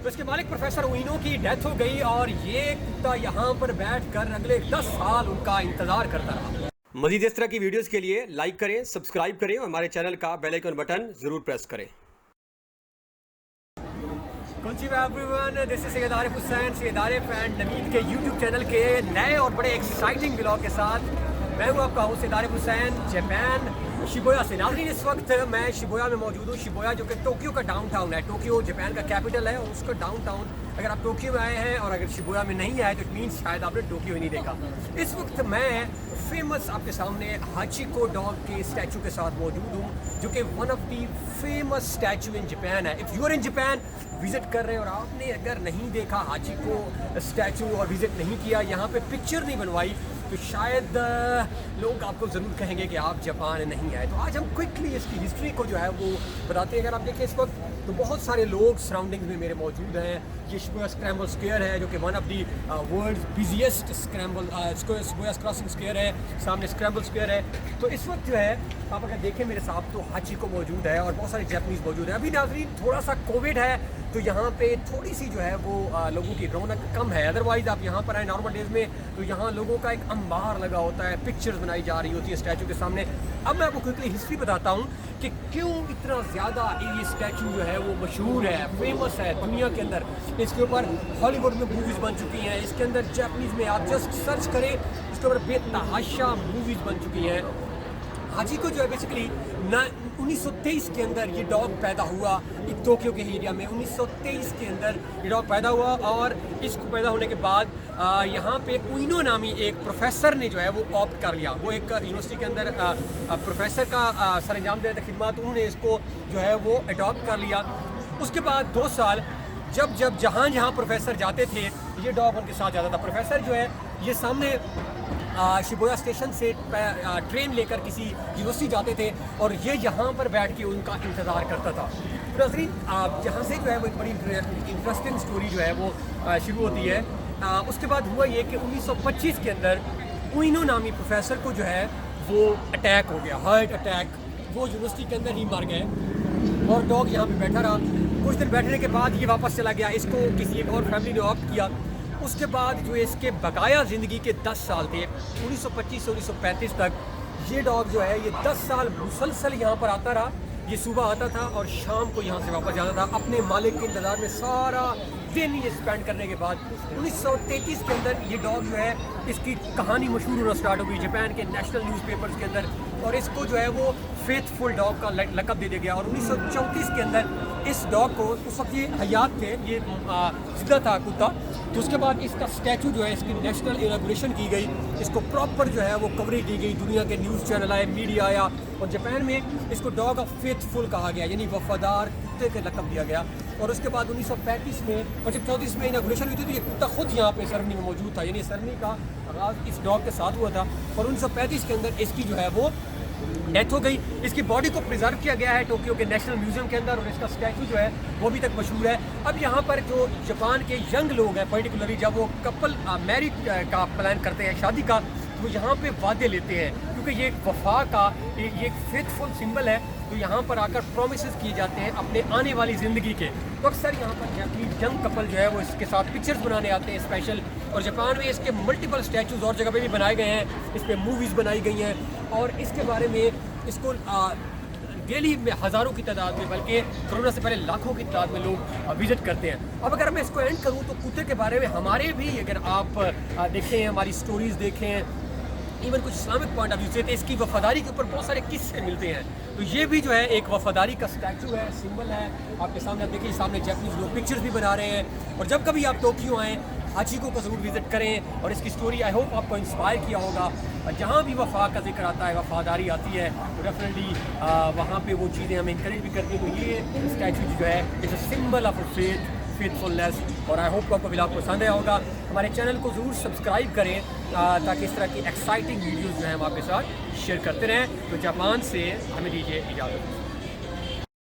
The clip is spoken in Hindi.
तो इसके मालिक प्रोफेसर उइनो की डेथ हो गई और ये कुत्ता यहाँ पर बैठकर अगले 10 साल उनका इंतजार करता रहा। मजीद इस तरह की वीडियोस के लिए लाइक करें, सब्सक्राइब करें और हमारे चैनल का बेल आइकन बटन जरूर प्रेस करें। Everyone, this is Syed Arif Hussain, Syed Arif and Naveed के यूट्यूब चैनल के नए और बड़े एक्साइटिंग ब्लॉग के साथ मैं हूँ आपका हूँ सैयद आरिफ हुसैन, जापान शिबुया से। नाज़रीन, इस वक्त मैं शिबुया में मौजूद हूँ। शिबुया जो कि टोक्यो का डाउनटाउन है। टोक्यो जापान का कैपिटल है और उसका डाउनटाउन, अगर आप टोक्यो में आए हैं और अगर शिबुया में नहीं आए तो इट मीन्स शायद आपने टोक्यो ही नहीं देखा। इस वक्त मैं फेमस आपके सामने हाचिको डॉग के स्टैचू के साथ मौजूद हूँ, जो कि one of the famous statue in Japan है। If you are in Japan visit कर रहे हैं और आपने अगर नहीं देखा हाचिको स्टैचू और विज़िट नहीं किया, यहाँ पे पिक्चर नहीं बनवाई, तो शायद लोग आपको ज़रूर कहेंगे कि आप जापान नहीं आए। तो आज हम क्विकली इसकी हिस्ट्री को जो है वो बताते हैं। अगर आप देखें इस वक्त तो बहुत सारे लोग सराउंडिंग्स में मेरे मौजूद हैं। ये शिबुया स्क्रैम्बल स्क्वायर है जो कि one of the world's busiest scramble Shibuya crossing square है। सामने स्क्रैम्बल स्क्वायर है। तो इस वक्त जो है आप अगर देखें मेरे साथ तो हाचिको मौजूद है और बहुत सारे जापानीज़ मौजूद हैं। अभी नाज़रीन थोड़ा सा कोविड है तो यहाँ पे थोड़ी सी जो है वो लोगों की रौनक कम है। अदरवाइज़ आप यहाँ पर आए नॉर्मल डेज़ में तो यहाँ लोगों का एक अंबार लगा होता है, पिक्चर्स बनाई जा रही होती है स्टैचू के सामने। अब मैं आपको क्विकली हिस्ट्री बताता हूँ कि क्यों इतना ज़्यादा ये स्टैचू जो है वो मशहूर है, फेमस है दुनिया के अंदर। इसके ऊपर हॉलीवुड में मूवीज़ बन चुकी हैं। इसके अंदर जापानीज़ में आप जस्ट सर्च करें, इसके ऊपर बेतहाशा मूवीज़ बन चुकी हैं। हाचिको जो है बेसिकली 1923 के अंदर ये डॉग पैदा हुआ टोक्यो के एरिया में। 1923 के अंदर ये डॉग पैदा हुआ और इसको पैदा होने के बाद यहाँ पे उइनो नामी एक प्रोफेसर ने जो है वो ऑप्ट कर लिया। वो एक यूनिवर्सिटी के अंदर प्रोफेसर का सरंजाम दे रहे थे खिदमत, उन्होंने इसको जो है वो अडॉप्ट कर लिया। उसके बाद 2 साल जब जहाँ प्रोफेसर जाते थे ये डॉग उनके साथ जाता था। प्रोफेसर जो है ये सामने शिबुया स्टेशन से ट्रेन लेकर किसी यूनिवर्सिटी जाते थे और ये यहाँ पर बैठ के उनका इंतज़ार करता था। नाज़रीन, यहाँ से जो है वो एक बड़ी इंटरेस्टिंग स्टोरी जो है वो शुरू होती है। उसके बाद हुआ ये कि 1925 के अंदर उइनो नामी प्रोफेसर को जो है वो अटैक हो गया, हार्ट अटैक। वो यूनिवर्सिटी के अंदर ही मर गए और डॉग यहाँ पे बैठा रहा। कुछ दिन बैठने के बाद ये वापस चला गया। इसको किसी एक और फैमिली ने ऑप्ट किया। उसके बाद जो इसके बकाया ज़िंदगी के 10 साल थे, 1925 से 1935 तक, ये डॉग जो है ये 10 साल मुसलसल यहाँ पर आता रहा। ये सुबह आता था और शाम को यहाँ से वापस जाता था अपने मालिक के इंतज़ार में। सारा दिन ये स्पेंड करने के बाद 1933 के अंदर ये डॉग जो है इसकी कहानी मशहूर होना स्टार्ट हो गई जापान के नेशनल न्यूज़पेपर्स के अंदर और इसको जो है वो फेथफुल डॉग का लक़ब दे दिया गया। और 1934 के अंदर इस डॉग को, उस वक्त ये हयात थे, ये जिंदा था कुत्ता, तो उसके बाद इसका स्टैचू जो है इसकी नेशनल इनॉग्रेशन की गई। इसको प्रॉपर जो है वो कवरेज दी गई, दुनिया के न्यूज़ चैनल आए, मीडिया आया और जापान में इसको डॉग ऑफ फेथफुल कहा गया, यानी वफादार कुत्ते के लक़ब दिया गया। और उसके बाद 1935 में और जब 34 में इनॉग्रेशन हुई थी तो ये कुत्ता खुद यहाँ पे सरनी में मौजूद था, यानी सरनी का आगाज़ इस डॉग के साथ हुआ था। और 1935 के अंदर इसकी जो है वो डेथ हो गई। इसकी बॉडी को प्रिजर्व किया गया है टोक्यो के नेशनल म्यूजियम के अंदर और इसका स्टैचू जो है वो अभी तक मशहूर है। अब यहाँ पर जो जापान के यंग लोग हैं, पर्टिकुलरली जब वो कपल मैरिज का प्लान करते हैं, शादी का, तो यहाँ पे वादे लेते हैं क्योंकि ये एक वफा का ये एक फेथफुल सिंबल है। तो यहाँ पर आकर प्रोमिसेस किए जाते हैं अपने आने वाली ज़िंदगी के। तो अक्सर यहाँ पर जापानीज यंग कपल जो है वो इसके साथ पिक्चर्स बनाने आते हैं स्पेशल। और जापान में इसके मल्टीपल स्टैचूज़ और जगह पे भी बनाए गए हैं, इस पर मूवीज़ बनाई गई हैं और इसके बारे में इसको डेली में हज़ारों की तादाद में, बल्कि कोरोना से पहले लाखों की तादाद में लोग विज़िट करते हैं। अब अगर मैं इसको एंड करूँ तो कुत्ते के बारे में हमारे भी, अगर आप देखें हमारी स्टोरीज़ देखें, इवन कुछ इस्लामिक पॉइंट ऑफ व्यू से, तो इसकी वफादारी के ऊपर बहुत सारे किस्से मिलते हैं। तो ये भी जो है एक वफादारी का स्टैचू है, सिंबल है आपके सामने। आप देखिए सामने जापानीज़ लोग पिक्चर्स भी बना रहे हैं। और जब कभी आप टोक्यो आएँ हाचिको को ज़रूर विज़िट करें और इसकी स्टोरी आई होप आपको इंस्पायर किया होगा। और जहाँ भी वफा का जिक्र आता है, वफादारी आती है, तो डेफिनेटली वहाँ पे वो चीज़ें हमें इंकरेज भी करती हैं। तो ये स्टैचू जो है it's a symbol of a faithfulness. और आई होप आपको आपको पसंद आया होगा। हमारे चैनल को ज़रूर सब्सक्राइब करें ताकि इस तरह की एक्साइटिंग वीडियोज़ जो हैं हम आपके साथ शेयर करते रहें। तो जापान से हमें दीजिए इजाज़त।